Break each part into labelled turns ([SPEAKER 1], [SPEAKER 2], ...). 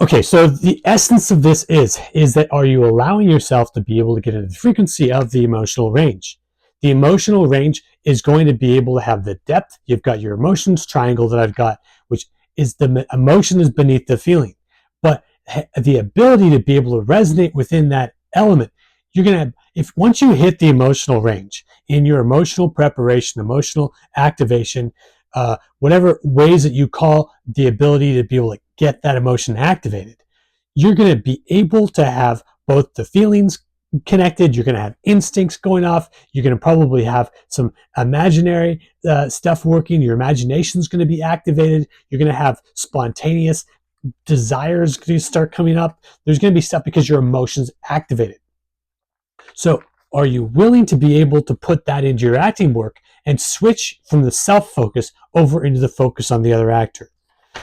[SPEAKER 1] Okay, so the essence of this is that are you allowing yourself to be able to get into the frequency of the emotional range? The emotional range is going to be able to have the depth. You've got your emotions triangle that I've got, which is the emotion is beneath the feeling. But the ability to be able to resonate within that element, you're going to, if once you hit the emotional range in your emotional preparation, emotional activation, whatever ways that you call the ability to be able to get that emotion activated, you're going to be able to have both the feelings connected, you're going to have instincts going off, you're going to probably have some imaginary stuff working, your imagination is going to be activated, you're going to have spontaneous desires to start coming up. There's going to be stuff because your emotions activated. So are you willing to be able to put that into your acting work and switch from the self-focus over into the focus on the other actor?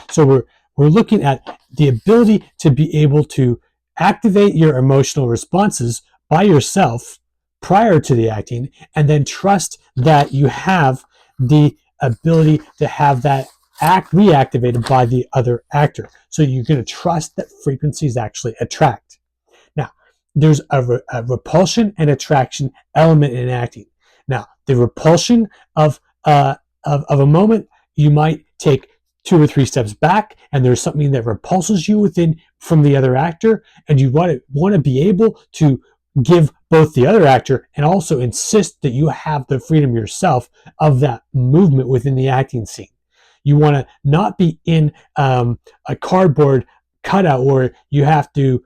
[SPEAKER 1] So we're looking at the ability to be able to activate your emotional responses by yourself prior to the acting, and then trust that you have the ability to have that act reactivated by the other actor. So you're going to trust that frequencies actually attract. Now, there's a repulsion and attraction element in acting. Now, the repulsion of a moment, you might take 2 or 3 steps back, and there's something that repulses you within from the other actor, and you want to be able to give both the other actor and also insist that you have the freedom yourself of that movement within the acting scene. You want to not be in a cardboard cutout where you have to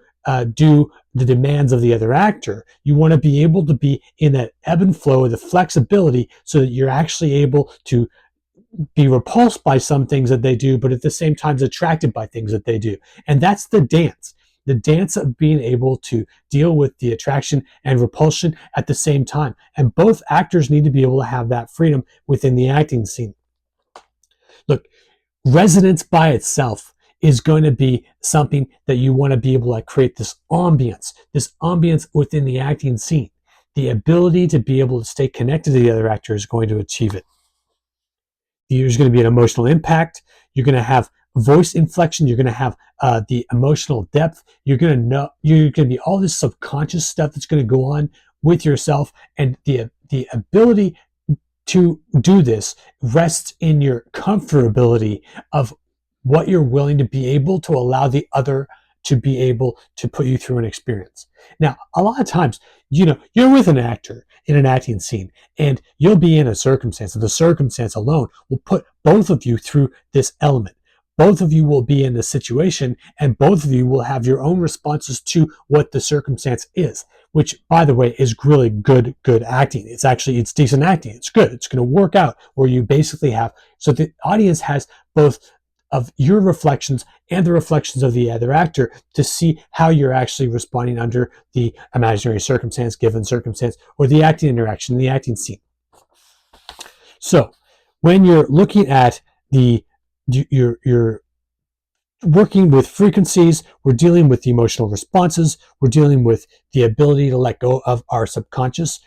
[SPEAKER 1] do the demands of the other actor. You want to be able to be in that ebb and flow of the flexibility so that you're actually able to be repulsed by some things that they do, but at the same time attracted by things that they do. And that's the dance of being able to deal with the attraction and repulsion at the same time. And both actors need to be able to have that freedom within the acting scene. Look, resonance by itself is going to be something that you want to be able to create this ambience within the acting scene. The ability to be able to stay connected to the other actor is going to achieve it. There's going to be an emotional impact. You're going to have voice inflection. You're going to have the emotional depth. You're going to be all this subconscious stuff that's going to go on with yourself, and the ability to do this rests in your comfortability of what you're willing to be able to allow the other to be able to put you through an experience. Now, a lot of times, you're with an actor in an acting scene, and you'll be in a circumstance, and the circumstance alone will put both of you through this element. Both of you will be in the situation, and both of you will have your own responses to what the circumstance is, which, by the way, is really good acting. It's decent acting. It's good. It's going to work out where you basically have, so the audience has both of your reflections and the reflections of the other actor to see how you're actually responding under the imaginary circumstance, given circumstance, or the acting interaction, the acting scene. So when you're looking at you're working with frequencies, we're dealing with the emotional responses, we're dealing with the ability to let go of our subconscious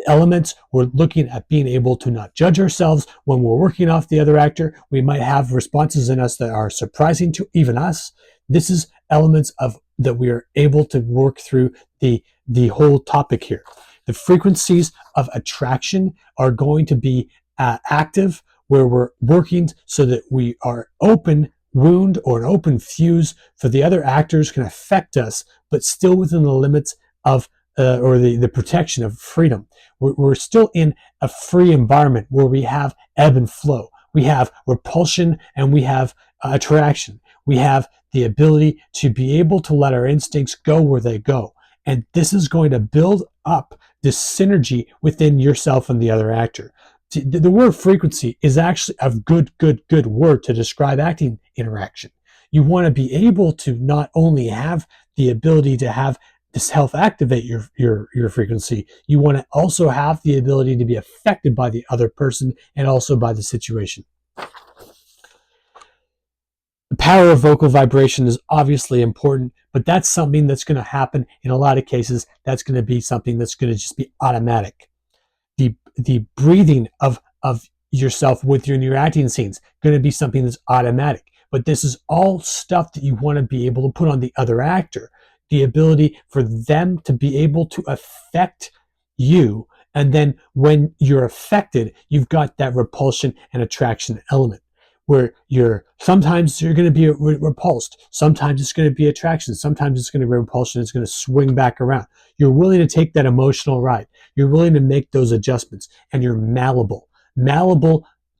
[SPEAKER 1] elements. We're looking at being able to not judge ourselves when we're working off the other actor. We might have responses in us that are surprising to even us. This is elements of that we are able to work through the whole topic here. The frequencies of attraction are going to be active, where we're working so that we are open wound or an open fuse for the other actors can affect us, but still within the limits of or the protection of freedom. We're still in a free environment where we have ebb and flow. We have repulsion and we have attraction. We have the ability to be able to let our instincts go where they go. And this is going to build up this synergy within yourself and the other actor. The word frequency is actually a good word to describe acting interaction. You want to be able to not only have the ability to have self-activate your frequency, you want to also have the ability to be affected by the other person and also by the situation. The power of vocal vibration is obviously important, but that's something that's going to happen in a lot of cases. That's going to be something that's going to just be automatic. The breathing of yourself with your acting scenes going to be something that's automatic. But this is all stuff that you want to be able to put on the other actor. The ability for them to be able to affect you. And then when you're affected, you've got that repulsion and attraction element where sometimes you're going to be repulsed. Sometimes it's going to be attraction. Sometimes it's going to be repulsion. It's going to swing back around. You're willing to take that emotional ride. You're willing to make those adjustments, and you're malleable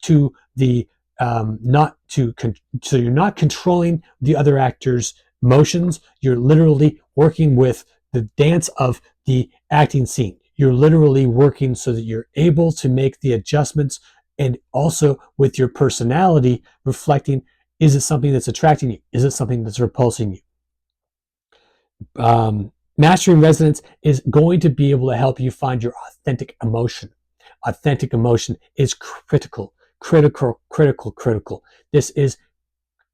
[SPEAKER 1] to the so you're not controlling the other actor's motions. You're literally working with the dance of the acting scene. You're literally working so that you're able to make the adjustments, and also with your personality reflecting, is it something that's attracting you? Is it something that's repulsing you? Mastering resonance is going to be able to help you find your authentic emotion. Authentic emotion is critical. This is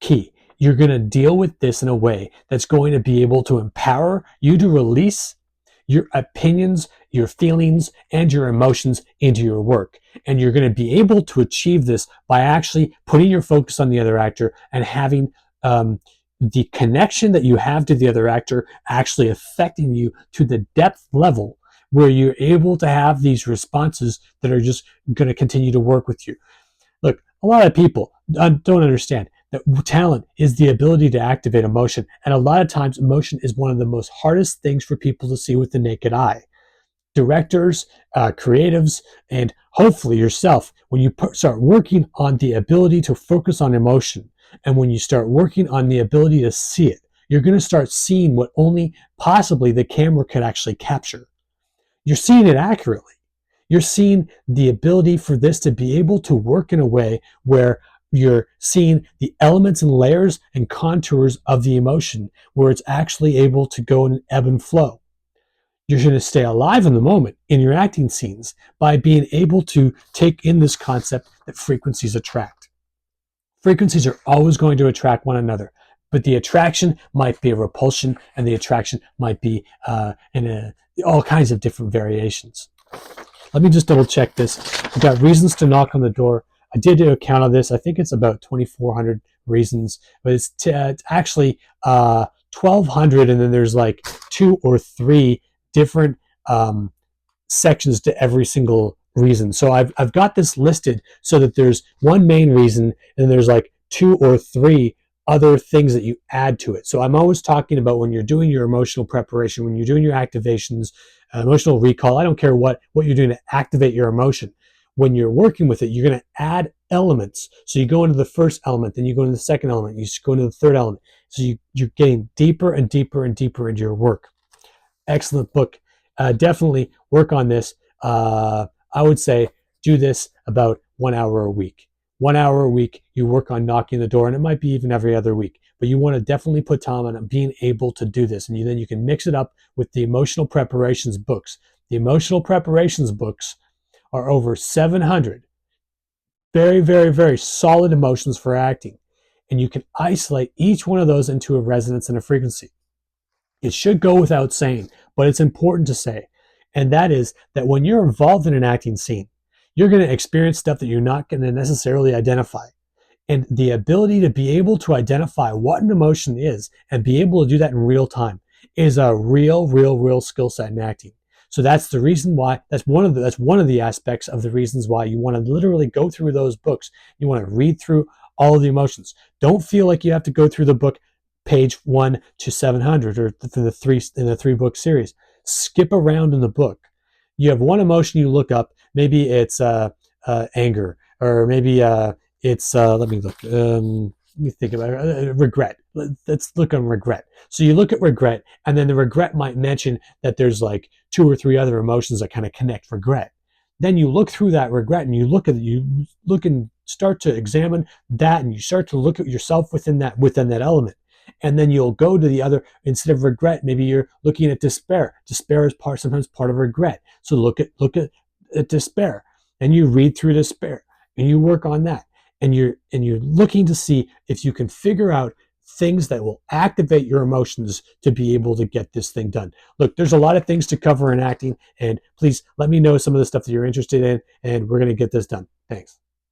[SPEAKER 1] key. You're going to deal with this in a way that's going to be able to empower you to release your opinions, your feelings, and your emotions into your work. And you're going to be able to achieve this by actually putting your focus on the other actor and having the connection that you have to the other actor actually affecting you to the depth level where you're able to have these responses that are just going to continue to work with you. Look, a lot of people don't understand that talent is the ability to activate emotion. And a lot of times emotion is one of the most hardest things for people to see with the naked eye. Directors, creatives, and hopefully yourself, when you start working on the ability to focus on emotion, and when you start working on the ability to see it, you're going to start seeing what only possibly the camera could actually capture. You're seeing it accurately. You're seeing the ability for this to be able to work in a way where you're seeing the elements and layers and contours of the emotion, where it's actually able to go in ebb and flow. You're going to stay alive in the moment in your acting scenes by being able to take in this concept that frequencies attract. Frequencies are always going to attract one another, but the attraction might be a repulsion, and the attraction might be all kinds of different variations. Let me just double check this. I've got reasons to knock on the door. I did do a count of this. I think it's about 2,400 reasons, but it's actually 1,200, and then there's like 2 or 3 different sections to every single reason. So I've got this listed so that there's one main reason, and there's like 2 or 3 other things that you add to it. So I'm always talking about when you're doing your emotional preparation, when you're doing your activations, emotional recall, I don't care what you're doing to activate your emotion. When you're working with it, you're going to add elements. So you go into the first element, then you go into the second element, you go into the third element. So you're getting deeper and deeper and deeper into your work. Excellent book. Definitely work on this. I would say do this about 1 hour a week. 1 hour a week, you work on knocking the door, and it might be even every other week. But you want to definitely put time on being able to do this. And then you can mix it up with the emotional preparations books. The emotional preparations books are over 700 very, very, very solid emotions for acting. And you can isolate each one of those into a resonance and a frequency. It should go without saying, but it's important to say. And that is that when you're involved in an acting scene, you're going to experience stuff that you're not going to necessarily identify. And the ability to be able to identify what an emotion is and be able to do that in real time is a real skill set in acting. So that's the reason why, that's one of the aspects of the reasons why you want to literally go through those books. You want to read through all of the emotions. Don't feel like you have to go through the book page 1 to 700 or in the 3-book series. Skip around in the book. You have one emotion you look up. Maybe it's anger, or maybe it's let me look. Let me think about it. Regret. Let's look on regret. So you look at regret, and then the regret might mention that there's like 2 or 3 other emotions that kind of connect regret. Then you look through that regret, and you look and start to examine that, and you start to look at yourself within that element. And then you'll go to the other, instead of regret, maybe you're looking at despair. Despair is sometimes part of regret. So look at despair, and you read through despair, and you work on that. And you're looking to see if you can figure out things that will activate your emotions to be able to get this thing done. Look, there's a lot of things to cover in acting, and please let me know some of the stuff that you're interested in, and we're going to get this done. Thanks.